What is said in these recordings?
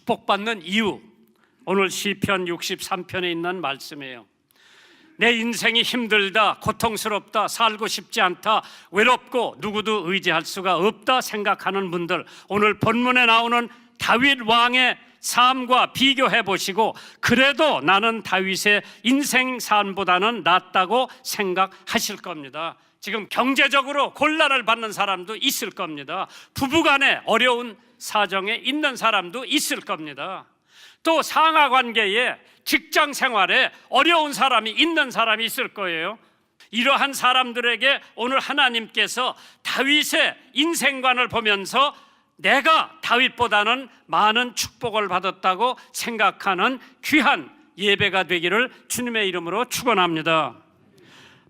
축복받는 이유, 오늘 시편 63편에 있는 말씀이에요. 내 인생이 힘들다, 고통스럽다, 살고 싶지 않다, 외롭고 누구도 의지할 수가 없다 생각하는 분들, 오늘 본문에 나오는 다윗 왕의 삶과 비교해 보시고 그래도 나는 다윗의 인생 삶보다는 낫다고 생각하실 겁니다. 지금 경제적으로 곤란을 받는 사람도 있을 겁니다. 부부간에 어려운 사정에 있는 사람도 있을 겁니다. 또 상하관계에, 직장 생활에 어려운 사람이 있는 사람이 있을 거예요. 이러한 사람들에게 오늘 하나님께서 다윗의 인생관을 보면서 내가 다윗보다는 많은 축복을 받았다고 생각하는 귀한 예배가 되기를 주님의 이름으로 축원합니다.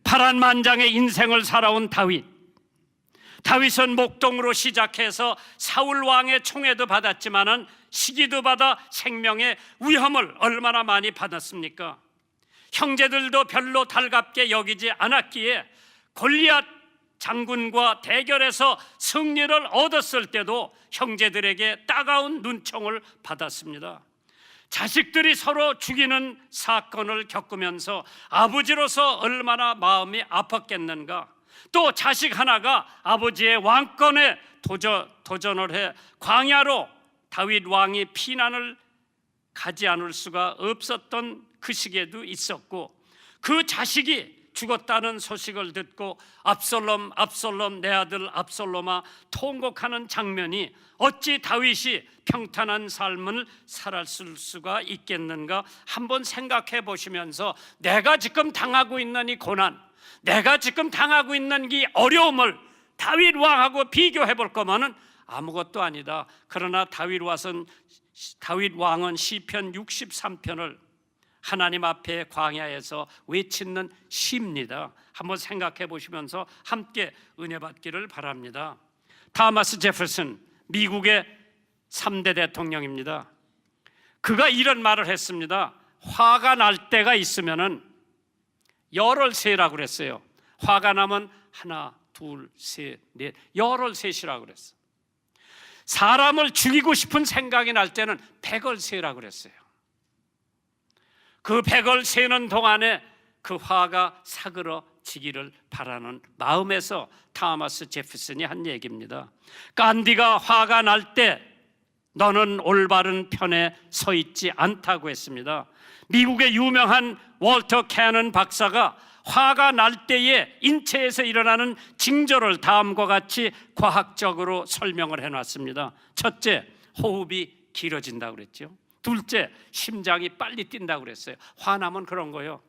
파란만장의 인생을 살아온 다윗은 목동으로 시작해서 사울 왕의 총애도 받았지만은 시기도 받아 생명의 위험을 얼마나 많이 받았습니까? 형제들도 별로 달갑게 여기지 않았기에 골리앗 장군과 대결해서 승리를 얻었을 때도 형제들에게 따가운 눈총을 받았습니다. 자식들이 서로 죽이는 사건을 겪으면서 아버지로서 얼마나 마음이 아팠겠는가. 또 자식 하나가 아버지의 왕권에 도전을 해 광야로 다윗 왕이 피난을 가지 않을 수가 없었던 그 시기에도 있었고, 그 자식이 죽었다는 소식을 듣고 압살롬 내 아들 압살롬아 통곡하는 장면이 어찌 다윗이 평탄한 삶을 살았을 수가 있겠는가 한번 생각해 보시면서 내가 지금 당하고 있는 이 고난, 내가 지금 당하고 있는 이 어려움을 다윗 왕하고 비교해 볼 거면은 아무것도 아니다. 그러나 다윗 왕은 시편 63편을 하나님 앞에 광야에서 외치는 시입니다. 한번 생각해 보시면서 함께 은혜 받기를 바랍니다. 타마스 제퍼슨, 미국의 3대 대통령입니다. 그가 이런 말을 했습니다. 화가 날 때가 있으면은 열을 세라고 그랬어요. 화가 나면 하나, 둘, 셋, 넷, 열을 세시라고 그랬어요. 사람을 죽이고 싶은 생각이 날 때는 100을 세라고 그랬어요. 그 100을 세는 동안에 그 화가 사그러지기를 바라는 마음에서 타마스 제퍼슨이 한 얘기입니다. 간디가 화가 날 때 너는 올바른 편에 서 있지 않다고 했습니다. 미국의 유명한 월터 캐넌 박사가 화가 날 때에 인체에서 일어나는 징조를 다음과 같이 과학적으로 설명을 해놨습니다. 첫째, 호흡이 길어진다고 그랬죠. 둘째, 심장이 빨리 뛴다고 그랬어요. 화나면 그런 거예요.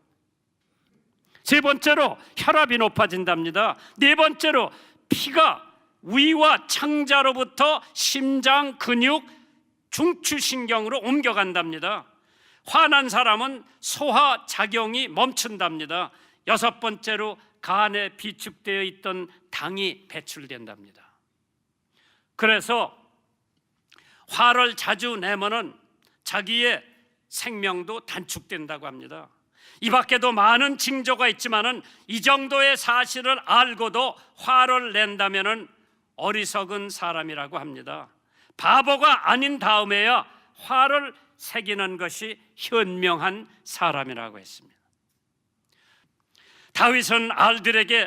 세 번째로, 혈압이 높아진답니다. 네 번째로, 피가 위와 창자로부터 심장, 근육, 중추신경으로 옮겨간답니다. 화난 사람은 소화작용이 멈춘답니다. 여섯 번째로, 간에 비축되어 있던 당이 배출된답니다. 그래서 화를 자주 내면은 자기의 생명도 단축된다고 합니다. 이 밖에도 많은 징조가 있지만은 이 정도의 사실을 알고도 화를 낸다면은 어리석은 사람이라고 합니다. 바보가 아닌 다음에야 화를 새기는 것이 현명한 사람이라고 했습니다. 다윗은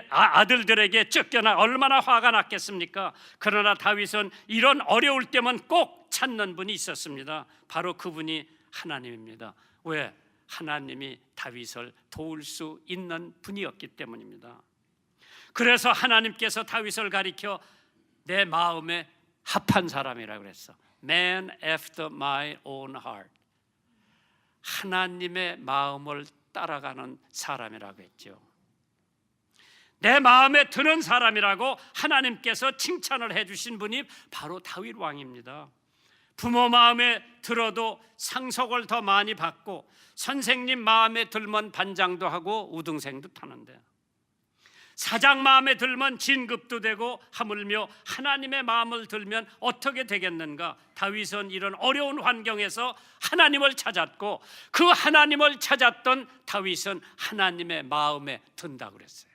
아들들에게 쫓겨나 얼마나 화가 났겠습니까? 그러나 다윗은 이런 어려울 때면 꼭 찾는 분이 있었습니다. 바로 그분이 하나님입니다. 왜? 하나님이 다윗을 도울 수 있는 분이었기 때문입니다. 그래서 하나님께서 다윗을 가리켜 내 마음에 합한 사람이라고 그랬어. Man after my own heart. 하나님의 마음을 따라가는 사람이라고 했죠. 내 마음에 드는 사람이라고 하나님께서 칭찬을 해주신 분이 바로 다윗 왕입니다. 부모 마음에 들어도 상속을 더 많이 받고, 선생님 마음에 들면 반장도 하고 우등생도 타는데, 사장 마음에 들면 진급도 되고, 하물며 하나님의 마음을 들면 어떻게 되겠는가? 다윗은 이런 어려운 환경에서 하나님을 찾았고, 그 하나님을 찾았던 다윗은 하나님의 마음에 든다고 그랬어요.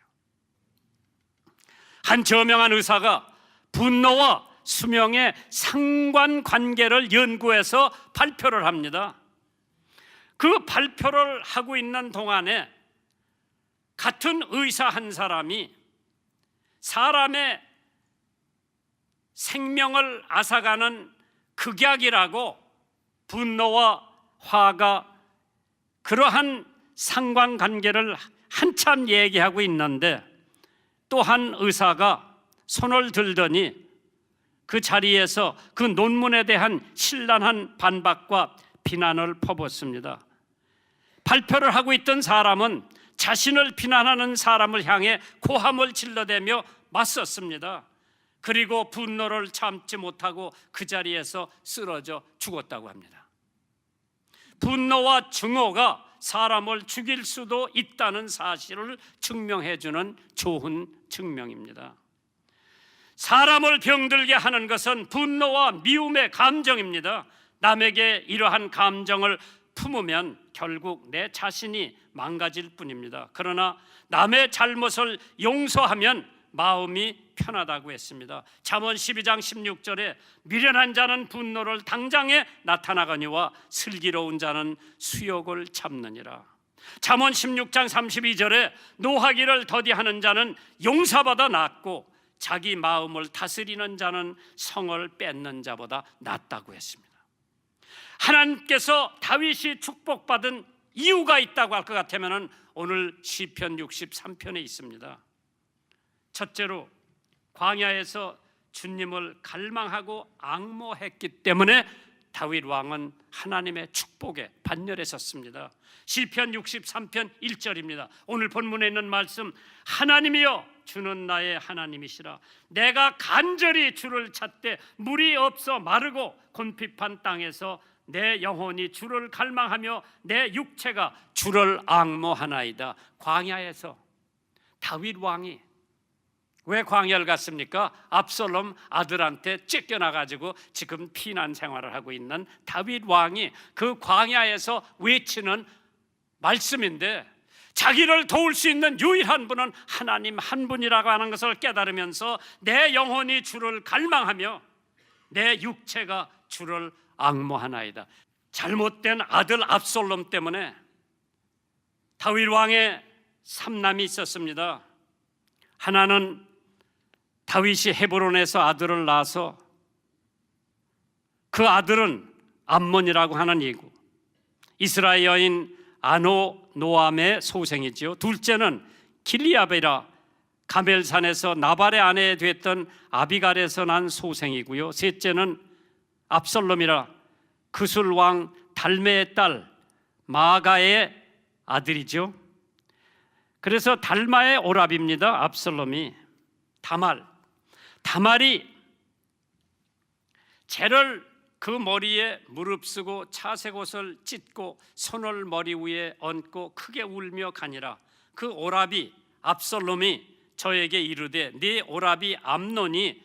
한 저명한 의사가 분노와 수명의 상관관계를 연구해서 발표를 합니다. 그 발표를 하고 있는 동안에 같은 의사 한 사람이 사람의 생명을 앗아가는 극약이라고 분노와 화가 그러한 상관관계를 한참 얘기하고 있는데, 또 한 의사가 손을 들더니 그 자리에서 그 논문에 대한 신랄한 반박과 비난을 퍼붓습니다. 발표를 하고 있던 사람은 자신을 비난하는 사람을 향해 고함을 질러대며 맞섰습니다. 그리고 분노를 참지 못하고 그 자리에서 쓰러져 죽었다고 합니다. 분노와 증오가 사람을 죽일 수도 있다는 사실을 증명해 주는 좋은 증명입니다. 사람을 병들게 하는 것은 분노와 미움의 감정입니다. 남에게 이러한 감정을 품으면 결국 내 자신이 망가질 뿐입니다. 그러나 남의 잘못을 용서하면 마음이 편하다고 했습니다. 잠언 12장 16절에 미련한 자는 분노를 당장에 나타나거니와 슬기로운 자는 수욕을 참느니라. 잠언 16장 32절에 노하기를 더디하는 자는 용사보다 낫고 자기 마음을 다스리는 자는 성을 뺏는 자보다 낫다고 했습니다. 하나님께서 다윗이 축복받은 이유가 있다고 할 것 같으면 오늘 시편 63편에 있습니다. 첫째로 광야에서 주님을 갈망하고 앙모했기 때문에 다윗 왕은 하나님의 축복에 반열에 섰습니다. 시편 63편 1절입니다. 오늘 본문에 있는 말씀, 하나님이여 주는 나의 하나님이시라. 내가 간절히 주를 찾되 물이 없어 마르고 곤핍한 땅에서 내 영혼이 주를 갈망하며 내 육체가 주를 앙모하나이다. 광야에서 다윗 왕이 왜 광야를 갔습니까? 압살롬 아들한테 쫓겨나가지고 지금 피난 생활을 하고 있는 다윗 왕이 그 광야에서 외치는 말씀인데, 자기를 도울 수 있는 유일한 분은 하나님 한 분이라고 하는 것을 깨달으면서 내 영혼이 주를 갈망하며 내 육체가 주를 앙모하나이다. 잘못된 아들 압살롬 때문에 다윗 왕의 삼남이 있었습니다. 하나는 다윗이 헤브론에서 아들을 낳아서 그 아들은 암몬이라고 하는 이고, 이스라엘 여인 아노노암의 소생이지요. 둘째는 길리압이라 가멜산에서 나발의 아내 됐던 아비갈에서 난 소생이고요. 셋째는 압살롬이라 그술 왕 달메의 딸 마가의 아들이죠. 그래서 달마의 오랍입니다. 압살롬이. 다말이 재를 그 머리에 무릅쓰고 차색 옷을 찢고 손을 머리 위에 얹고 크게 울며 가니라. 그 오랍이 압살롬이 저에게 이르되 네 오랍이 암논이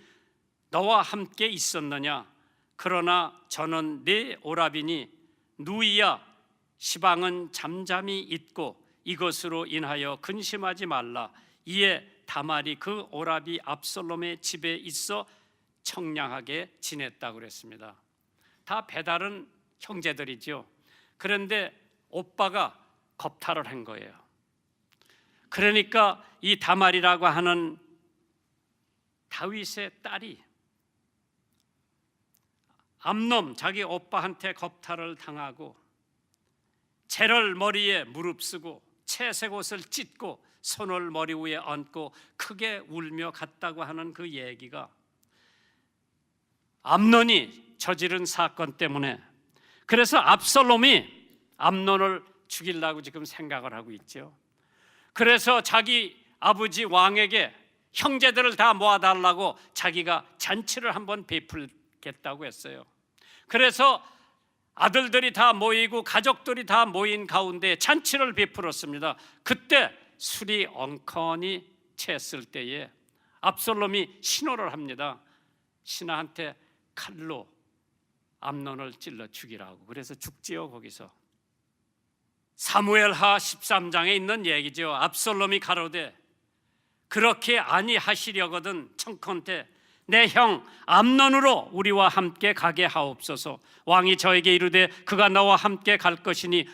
너와 함께 있었느냐? 그러나 저는 네 오랍이니 누이야 시방은 잠잠히 있고 이것으로 인하여 근심하지 말라. 이에 다말이 그 오랍이 압살롬의 집에 있어 청량하게 지냈다고 그랬습니다. 다 배다른 형제들이죠. 그런데 오빠가 겁탈을 한 거예요. 그러니까 이 다말이라고 하는 다윗의 딸이 암놈 자기 오빠한테 겁탈을 당하고 재를 머리에 무릅쓰고 채색 옷을 찢고 손을 머리 위에 얹고 크게 울며 갔다고 하는 그 얘기가 암논이 저지른 사건 때문에, 그래서 압살롬이 암논을 죽이려고 지금 생각을 하고 있죠. 그래서 자기 아버지 왕에게 형제들을 다 모아달라고 자기가 잔치를 한번 베풀겠다고 했어요. 그래서 아들들이 다 모이고 가족들이 다 모인 가운데 잔치를 베풀었습니다. 그때 술이 엉커니 챘을 때에 압살롬이 신호를 합니다. 신하한테 칼로 암논을 찔러 죽이라고. 그래서 죽지요. 거기서 사무엘하 13장에 있는 얘기죠. 압살롬이 가로되 그렇게 아니하시려거든 청컨대 내 형 암논으로 우리와 함께 가게 하옵소서. 왕이 저에게 이르되 그가 너와 함께 갈 것이니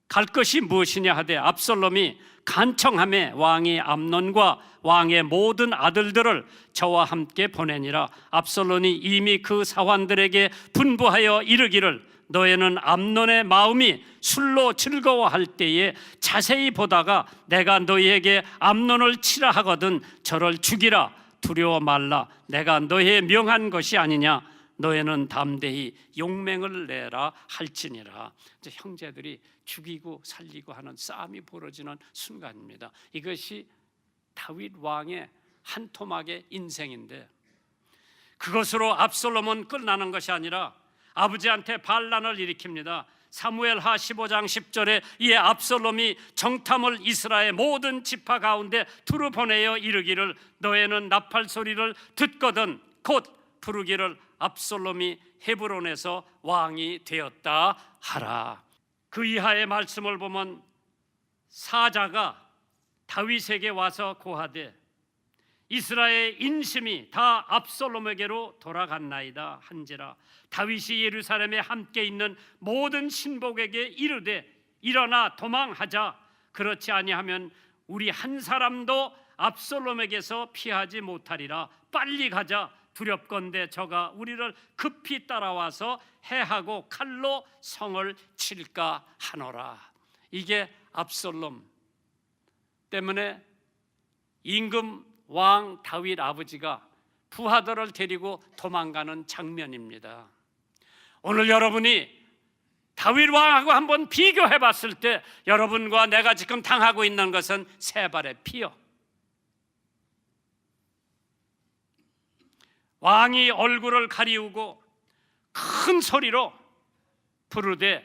갈 것이 무엇이냐 하되 압살롬이 간청하매 왕이 암논과 왕의 모든 아들들을 저와 함께 보내니라. 압살롬이 이미 그 사환들에게 분부하여 이르기를 너희는 암논의 마음이 술로 즐거워할 때에 자세히 보다가 내가 너희에게 암논을 치라 하거든 저를 죽이라. 두려워 말라. 내가 너희에 명한 것이 아니냐. 너희는 담대히 용맹을 내라 할지니라. 이제 형제들이 죽이고 살리고 하는 싸움이 벌어지는 순간입니다. 이것이 다윗 왕의 한 토막의 인생인데, 그것으로 압살롬은 끝나는 것이 아니라 아버지한테 반란을 일으킵니다. 사무엘하 15장 10절에 이에 압살롬이 정탐을 이스라엘 모든 지파 가운데 두루 보내어 이르기를 너희는 나팔 소리를 듣거든 곧 부르기를 압살롬이 헤브론에서 왕이 되었다 하라. 그 이하의 말씀을 보면 사자가 다윗에게 와서 고하되 이스라엘 인심이 다 압살롬에게로 돌아갔나이다 한지라. 다윗이 예루살렘에 함께 있는 모든 신복에게 이르되 일어나 도망하자. 그렇지 아니하면 우리 한 사람도 압살롬에게서 피하지 못하리라. 빨리 가자. 두렵건대 저가 우리를 급히 따라와서 해하고 칼로 성을 칠까 하노라. 이게 압살롬 때문에 임금 왕 다윗 아버지가 부하들을 데리고 도망가는 장면입니다. 오늘 여러분이 다윗 왕하고 한번 비교해 봤을 때 여러분과 내가 지금 당하고 있는 것은 세 발의 피요. 왕이 얼굴을 가리우고 큰 소리로 부르되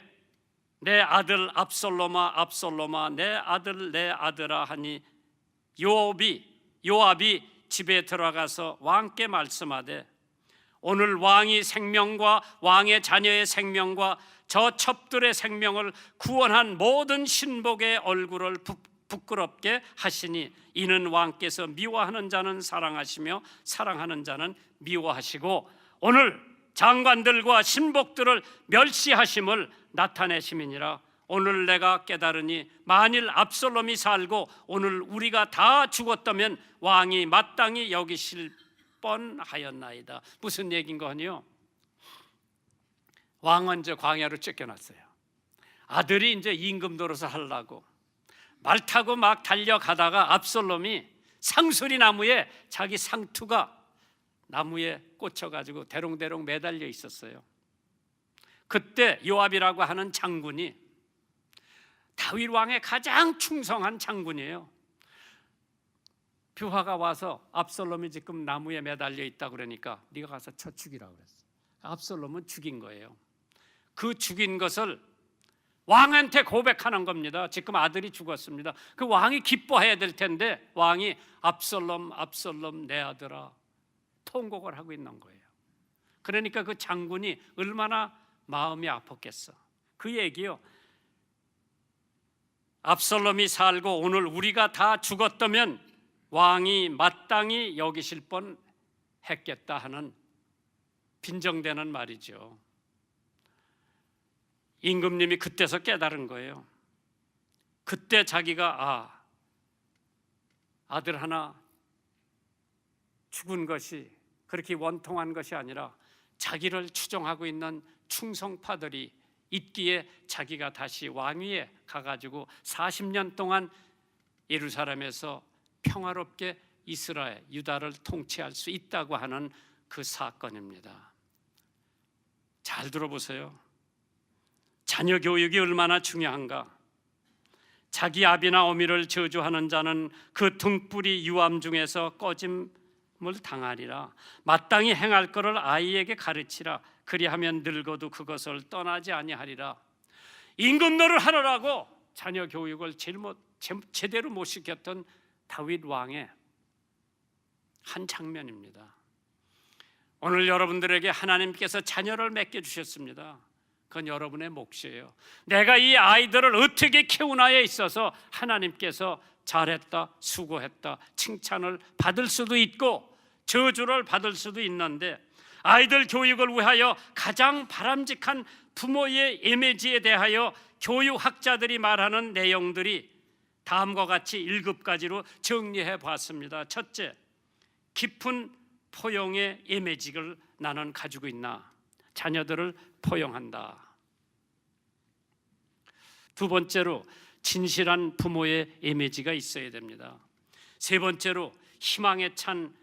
내 아들 압살롬아 압살롬아 내 아들 내 아들아 하니 요압이 집에 들어가서 왕께 말씀하되 오늘 왕이 생명과 왕의 자녀의 생명과 저 첩들의 생명을 구원한 모든 신복의 얼굴을 부끄럽게 하시니 이는 왕께서 미워하는 자는 사랑하시며 사랑하는 자는 미워하시고 오늘 장관들과 신복들을 멸시하심을 나타내심이니라. 오늘 내가 깨달으니 만일 압살롬이 살고 오늘 우리가 다 죽었다면 왕이 마땅히 여기실 뻔하였나이다. 무슨 얘기인가 하니요, 왕은 이제 광야로 쫓겨났어요. 아들이 이제 임금 노릇을 하려고 말 타고 막 달려가다가 압살롬이 상수리 나무에 자기 상투가 나무에 꽂혀가지고 대롱대롱 매달려 있었어요. 그때 요압이라고 하는 장군이 다윗 왕의 가장 충성한 장군이에요. 뷰하가 와서 압살롬이 지금 나무에 매달려 있다 그러니까 네가 가서 쳐 죽이라고 그랬어. 압살롬은 죽인 거예요. 그 죽인 것을 왕한테 고백하는 겁니다. 지금 아들이 죽었습니다. 그 왕이 기뻐해야 될 텐데 왕이 압살롬 압살롬 내 아들아 통곡을 하고 있는 거예요. 그러니까 그 장군이 얼마나 마음이 아팠겠어. 그 얘기요, 압살롬이 살고 오늘 우리가 다 죽었다면 왕이 마땅히 여기실 뻔 했겠다 하는 빈정대는 말이죠. 임금님이 그때서 깨달은 거예요. 그때 자기가 아들 하나 죽은 것이 그렇게 원통한 것이 아니라 자기를 추종하고 있는 충성파들이 있기에 자기가 다시 왕위에 가가지고 40년 동안 예루살렘에서 평화롭게 이스라엘, 유다를 통치할 수 있다고 하는 그 사건입니다. 잘 들어보세요. 자녀 교육이 얼마나 중요한가. 자기 아비나 어미를 저주하는 자는 그 등불이 유암 중에서 꺼짐을 당하리라. 마땅히 행할 것을 아이에게 가르치라. 그리하면 늙어도 그것을 떠나지 아니하리라. 임금노를 하느라고 자녀 교육을 제대로 못 시켰던 다윗 왕의 한 장면입니다. 오늘 여러분들에게 하나님께서 자녀를 맡겨주셨습니다. 그건 여러분의 몫이에요. 내가 이 아이들을 어떻게 키우나에 있어서 하나님께서 잘했다, 수고했다 칭찬을 받을 수도 있고 저주를 받을 수도 있는데 아이들 교육을 위하여 가장 바람직한 부모의 이미지에 대하여 교육학자들이 말하는 내용들이 다음과 같이 7가지로 정리해 봤습니다. 첫째, 깊은 포용의 이미지를 나는 가지고 있나? 자녀들을 포용한다. 두 번째로, 진실한 부모의 이미지가 있어야 됩니다. 세 번째로, 희망에 찬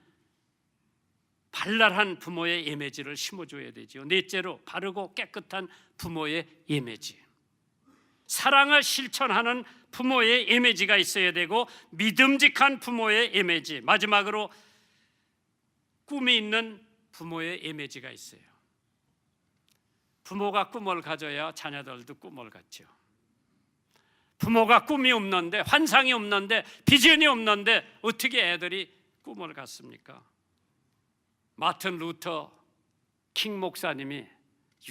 발랄한 부모의 이미지를 심어줘야 되죠. 넷째로, 바르고 깨끗한 부모의 이미지, 사랑을 실천하는 부모의 이미지가 있어야 되고, 믿음직한 부모의 이미지, 마지막으로 꿈이 있는 부모의 이미지가 있어요. 부모가 꿈을 가져야 자녀들도 꿈을 갖죠. 부모가 꿈이 없는데, 환상이 없는데, 비전이 없는데 어떻게 애들이 꿈을 갖습니까? 마틴 루터 킹 목사님이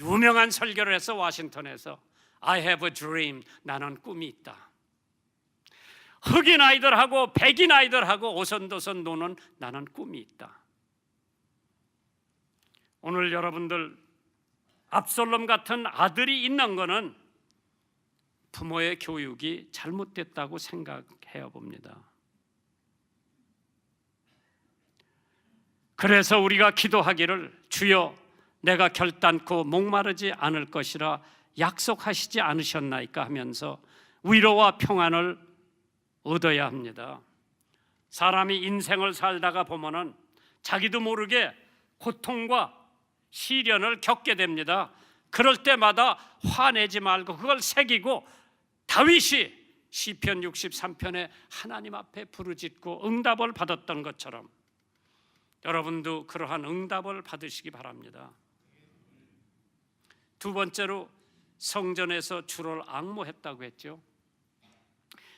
유명한 설교를 해서 워싱턴에서 I have a dream, 나는 꿈이 있다. 흑인 아이들하고 백인 아이들하고 오손도손 노는 나는 꿈이 있다. 오늘 여러분들 압살롬 같은 아들이 있는 것은 부모의 교육이 잘못됐다고 생각해 봅니다. 그래서 우리가 기도하기를, 주여 내가 결단코 목마르지 않을 것이라 약속하시지 않으셨나이까 하면서 위로와 평안을 얻어야 합니다. 사람이 인생을 살다가 보면은 자기도 모르게 고통과 시련을 겪게 됩니다. 그럴 때마다 화내지 말고 그걸 새기고, 다윗이 시편 63편에 하나님 앞에 부르짖고 응답을 받았던 것처럼 여러분도 그러한 응답을 받으시기 바랍니다. 두 번째로, 성전에서 주를 앙모했다고 했죠.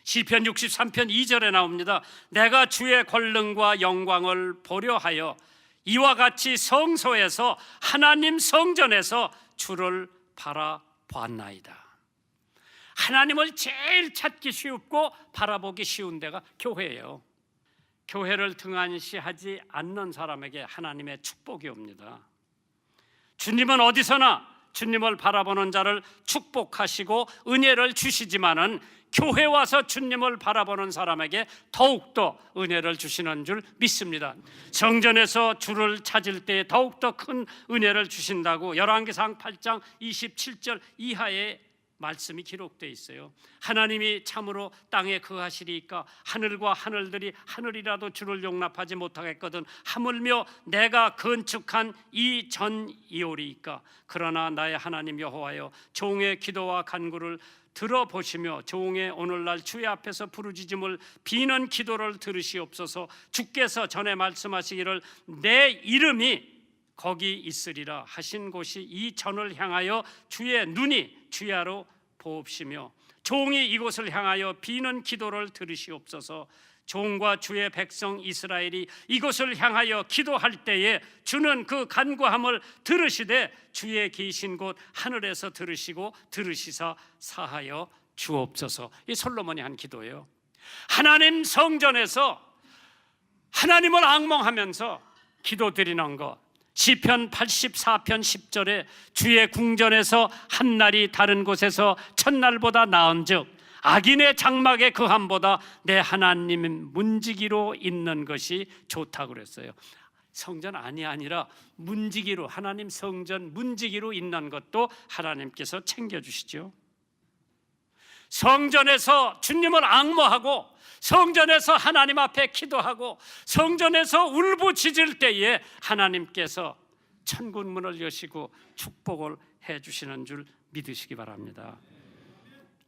시편 63편 2절에 나옵니다. 내가 주의 권능과 영광을 보려 하여 이와 같이 성소에서, 하나님 성전에서 주를 바라보았나이다. 하나님을 제일 찾기 쉽고 바라보기 쉬운 데가 교회예요. 교회를 등한시하지 않는 사람에게 하나님의 축복이 옵니다. 주님은 어디서나 주님을 바라보는 자를 축복하시고 은혜를 주시지만은 교회 와서 주님을 바라보는 사람에게 더욱더 은혜를 주시는 줄 믿습니다. 성전에서 주를 찾을 때 더욱더 큰 은혜를 주신다고 열왕기상 8장 27절 이하에 말씀이 기록되어 있어요. 하나님이 참으로 땅에 거하시리이까 하늘과 하늘들이 하늘이라도 주를 용납하지 못하겠거든 하물며 내가 건축한 이 전이오리이까. 그러나 나의 하나님 여호와여, 종의 기도와 간구를 들어보시며 종의 오늘날 주의 앞에서 부르짖음을 비는 기도를 들으시옵소서. 주께서 전에 말씀하시기를 내 이름이 거기 있으리라 하신 곳이 이 전을 향하여 주의 눈이 주야로 보옵시며 종이 이곳을 향하여 비는 기도를 들으시옵소서. 종과 주의 백성 이스라엘이 이곳을 향하여 기도할 때에 주는 그 간구함을 들으시되 주의 계신 곳 하늘에서 들으시고 들으시사 사하여 주옵소서. 이 솔로몬이 한 기도예요. 하나님 성전에서 하나님을 앙몽하면서 기도드리는 것. 시편 84편 10절에 주의 궁전에서 한날이 다른 곳에서 첫날보다 나은즉 악인의 장막의 거함보다 내 하나님 문지기로 있는 것이 좋다고 그랬어요. 성전 아니라 문지기로, 하나님 성전 문지기로 있는 것도 하나님께서 챙겨주시죠. 성전에서 주님을 앙모하고 성전에서 하나님 앞에 기도하고 성전에서 울부짖을 때에 하나님께서 천군문을 여시고 축복을 해주시는 줄 믿으시기 바랍니다.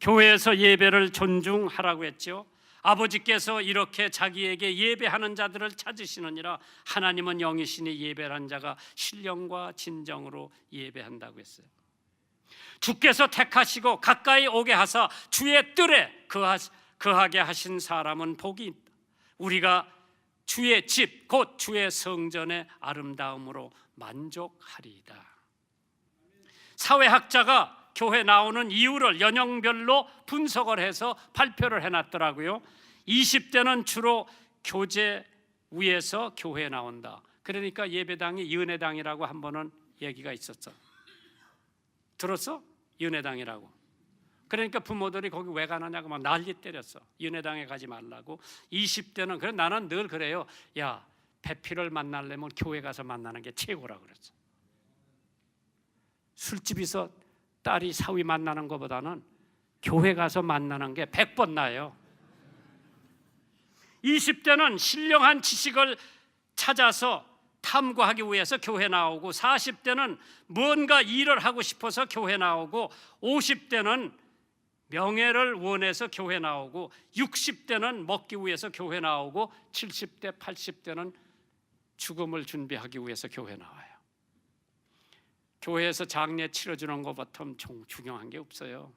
교회에서 예배를 존중하라고 했죠. 아버지께서 이렇게 자기에게 예배하는 자들을 찾으시느니라. 하나님은 영이시니 예배하는 자가 신령과 진정으로 예배한다고 했어요. 주께서 택하시고 가까이 오게 하사 주의 뜰에 거하게 하신 사람은 복이 있다. 우리가 주의 집 곧 주의 성전의 아름다움으로 만족하리이다. 사회학자가 교회 나오는 이유를 연령별로 분석을 해서 발표를 해놨더라고요. 20대는 주로 교제 위에서 교회에 나온다. 그러니까 예배당이 은혜당이라고 한 번은 얘기가 있었어. 들었어? 은혜당이라고. 그러니까 부모들이 거기 왜 가느냐고 막 난리 때렸어. 은혜당에 가지 말라고. 20대는 그래, 나는 늘 그래요. 야, 배필을 만나려면 교회 가서 만나는 게 최고라고 그랬어. 술집에서 딸이 사위 만나는 것보다는 교회 가서 만나는 게 100번 나아요. 20대는 신령한 지식을 찾아서 탐구하기 위해서 교회 나오고, 40대는 뭔가 일을 하고 싶어서 교회 나오고, 50대는 명예를 원해서 교회 나오고, 60대는 먹기 위해서 교회 나오고, 70대, 80대는 죽음을 준비하기 위해서 교회 나와요. 교회에서 장례 치러주는 것보다 중요한 게 없어요.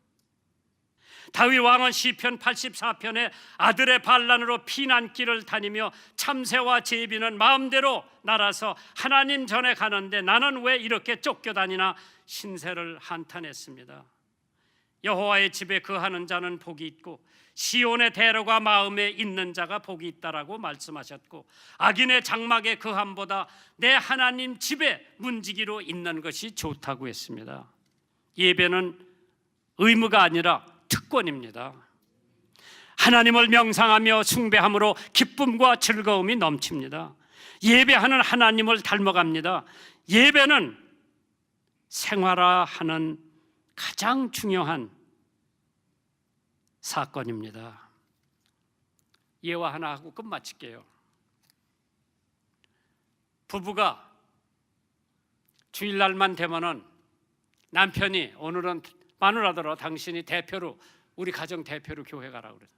다윗 왕은 시편 84편에 아들의 반란으로 피난길을 다니며 참새와 제비는 마음대로 날아서 하나님 전에 가는데 나는 왜 이렇게 쫓겨다니나 신세를 한탄했습니다. 여호와의 집에 거하는 자는 복이 있고 시온의 대로가 마음에 있는 자가 복이 있다라고 말씀하셨고, 악인의 장막에 거함보다 내 하나님 집에 문지기로 있는 것이 좋다고 했습니다. 예배는 의무가 아니라 특권입니다. 하나님을 명상하며 숭배함으로 기쁨과 즐거움이 넘칩니다. 예배하는 하나님을 닮아갑니다. 예배는 생활화하는 가장 중요한 사건입니다. 예화 하나 하고 끝마칠게요. 부부가 주일날만 되면은 남편이 오늘은 마누라더러 당신이 대표로, 우리 가정 대표로 교회 가라고 그래요.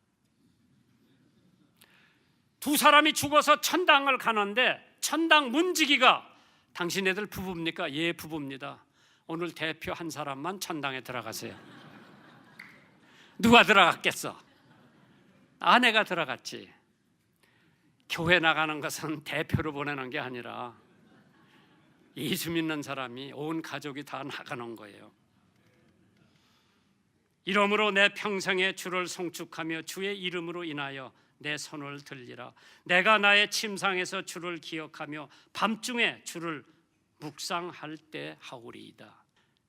두 사람이 죽어서 천당을 가는데 천당 문지기가 당신 애들 부부입니까? 예, 부부입니다. 오늘 대표 한 사람만 천당에 들어가세요. 누가 들어갔겠어? 아내가 들어갔지. 교회 나가는 것은 대표로 보내는 게 아니라 예수 믿는 사람이 온 가족이 다 나가는 거예요. 이러므로 내 평생에 주를 송축하며 주의 이름으로 인하여 내 손을 들리라. 내가 나의 침상에서 주를 기억하며 밤중에 주를 묵상할 때 하오리이다.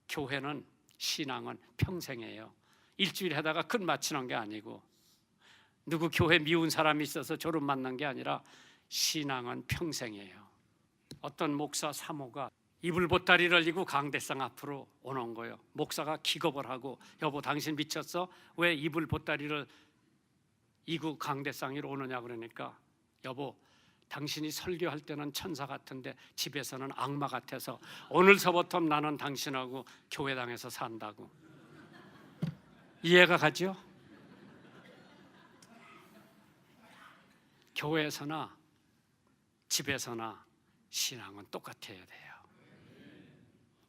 교회는, 신앙은 평생이에요. 일주일 하다가 끝마치는 게 아니고, 누구 교회 미운 사람이 있어서 졸업 만난 게 아니라 신앙은 평생이에요. 어떤 목사 사모가 이불 보따리를 이고 강대상 앞으로 오는 거예요. 목사가 기겁을 하고, 여보 당신 미쳤어? 왜 이불 보따리를 이고 강대상 위로 오느냐 그러니까, 여보 당신이 설교할 때는 천사 같은데 집에서는 악마 같아서 오늘서부터 나는 당신하고 교회당에서 산다고. 이해가 가죠? 교회에서나 집에서나 신앙은 똑같아야 돼요.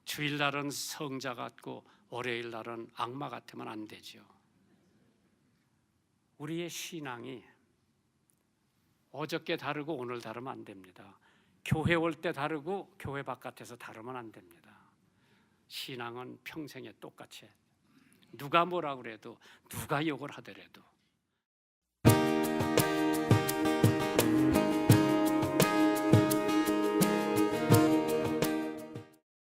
주일날은 성자 같고 월요일날은 악마 같으면 안 되죠. 우리의 신앙이 어저께 다르고 오늘 다르면 안 됩니다. 교회 올 때 다르고 교회 바깥에서 다르면 안 됩니다. 신앙은 평생에 똑같이, 누가 뭐라 그래도, 누가 욕을 하더라도